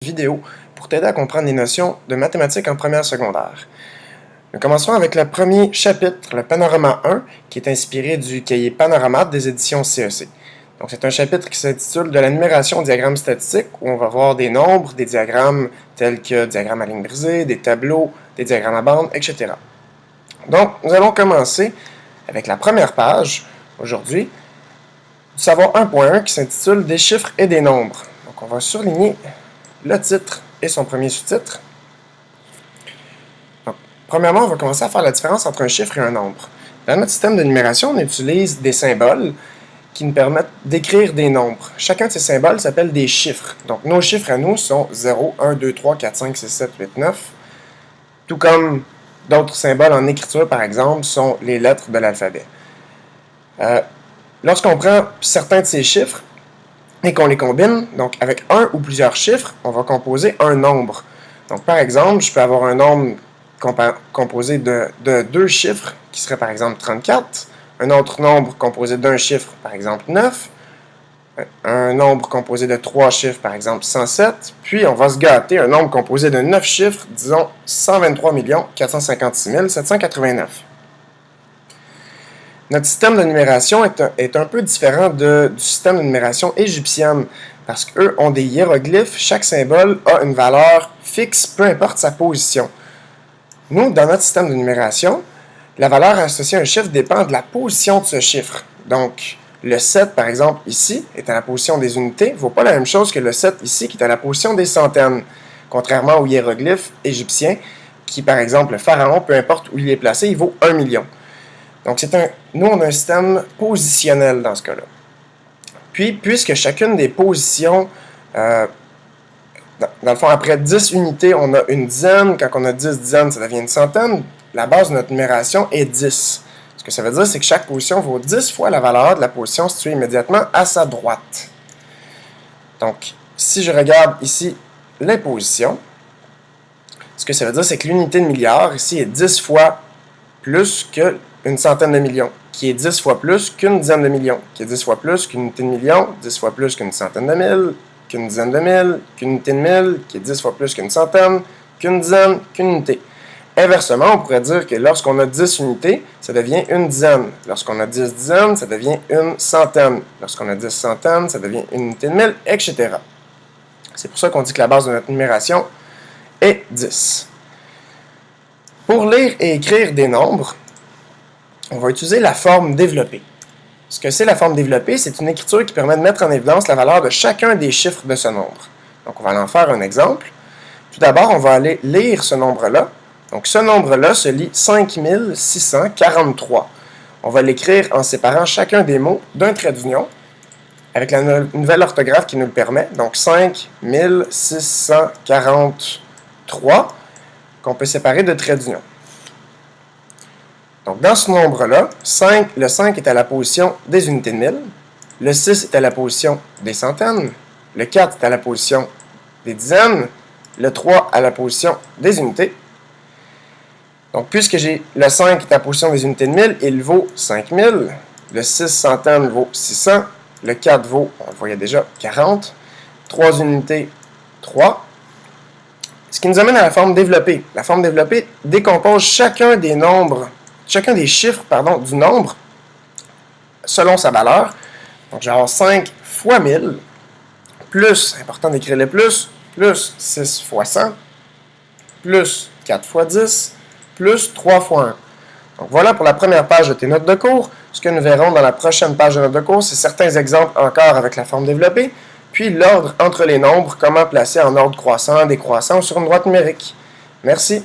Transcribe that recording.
Vidéo pour t'aider à comprendre les notions de mathématiques en première secondaire. Nous commençons avec le premier chapitre, le Panorama 1, qui est inspiré du cahier Panorama des éditions CEC. Donc c'est un chapitre qui s'intitule « De la numération au diagramme statistique » où on va voir des nombres, des diagrammes tels que diagrammes à ligne brisée, des tableaux, des diagrammes à bande, etc. Donc nous allons commencer avec la première page, aujourd'hui, du savoir 1.1 qui s'intitule « Des chiffres et des nombres ». Donc on va surligner le titre et son premier sous-titre. Premièrement, on va commencer à faire la différence entre un chiffre et un nombre. Dans notre système de numération, on utilise des symboles qui nous permettent d'écrire des nombres. Chacun de ces symboles s'appelle des chiffres. Donc, nos chiffres à nous sont 0, 1, 2, 3, 4, 5, 6, 7, 8, 9. Tout comme d'autres symboles en écriture, par exemple, sont les lettres de l'alphabet. Lorsqu'on prend certains de ces chiffres, et qu'on les combine, donc avec un ou plusieurs chiffres, on va composer un nombre. Donc par exemple, je peux avoir un nombre composé de deux chiffres, qui serait par exemple 34, un autre nombre composé d'un chiffre, par exemple 9, un nombre composé de 3 chiffres, par exemple 107, puis on va se gâter, un nombre composé de 9 chiffres, disons 123 456 789. Notre système de numération est un peu différent du système de numération égyptienne, parce qu'eux ont des hiéroglyphes, chaque symbole a une valeur fixe, peu importe sa position. Nous, dans notre système de numération, la valeur associée à un chiffre dépend de la position de ce chiffre. Donc, le 7, par exemple, ici, est à la position des unités, ne vaut pas la même chose que le 7 ici, qui est à la position des centaines, contrairement au hiéroglyphe égyptien, qui, par exemple, le pharaon, peu importe où il est placé, il vaut 1 million. Donc, nous, on a un système positionnel dans ce cas-là. Puis, puisque chacune des positions, dans le fond, après 10 unités, on a une dizaine. Quand on a 10 dizaines, ça devient une centaine. La base de notre numération est 10. Ce que ça veut dire, c'est que chaque position vaut 10 fois la valeur de la position située immédiatement à sa droite. Donc, si je regarde ici les positions, ce que ça veut dire, c'est que l'unité de milliard, ici, est 10 fois plus qu'une centaine de millions, qui est 10 fois plus qu'une dizaine de millions, qui est 10 fois plus qu'une unité de million, 10 fois plus qu'une centaine de mille, qu'une dizaine de mille, qu'une unité de mille, qui est 10 fois plus qu'une centaine, qu'une dizaine, qu'une unité. Inversement, on pourrait dire que lorsqu'on a 10 unités, ça devient une dizaine. Lorsqu'on a 10 dizaines, ça devient une centaine. Lorsqu'on a 10 centaines, ça devient une unité de mille, etc. C'est pour ça qu'on dit que la base de notre numération est 10. Pour lire et écrire des nombres, on va utiliser la forme développée. Ce que c'est la forme développée, c'est une écriture qui permet de mettre en évidence la valeur de chacun des chiffres de ce nombre. Donc, on va en faire un exemple. Tout d'abord, on va aller lire ce nombre-là. Donc, ce nombre-là se lit 5643. On va l'écrire en séparant chacun des mots d'un trait d'union, avec la nouvelle orthographe qui nous le permet. Donc, 5643, qu'on peut séparer de traits d'union. Donc, dans ce nombre-là, le 5 est à la position des unités de mille, le 6 est à la position des centaines, le 4 est à la position des dizaines, le 3 à la position des unités. Donc, puisque j'ai le 5 est à la position des unités de mille, il vaut 5000, le 6 centaines vaut 600, le 4 vaut, on le voyait déjà, 40, 3 unités, 3. Ce qui nous amène à la forme développée. La forme développée décompose chacun des chiffres du nombre selon sa valeur. Donc, j'ai 5 fois 1000, plus, important d'écrire le plus 6 fois 100, plus 4 fois 10, plus 3 fois 1. Donc, voilà pour la première page de tes notes de cours. Ce que nous verrons dans la prochaine page de notes de cours, c'est certains exemples encore avec la forme développée, puis l'ordre entre les nombres, comment placer en ordre croissant, décroissant ou sur une droite numérique. Merci.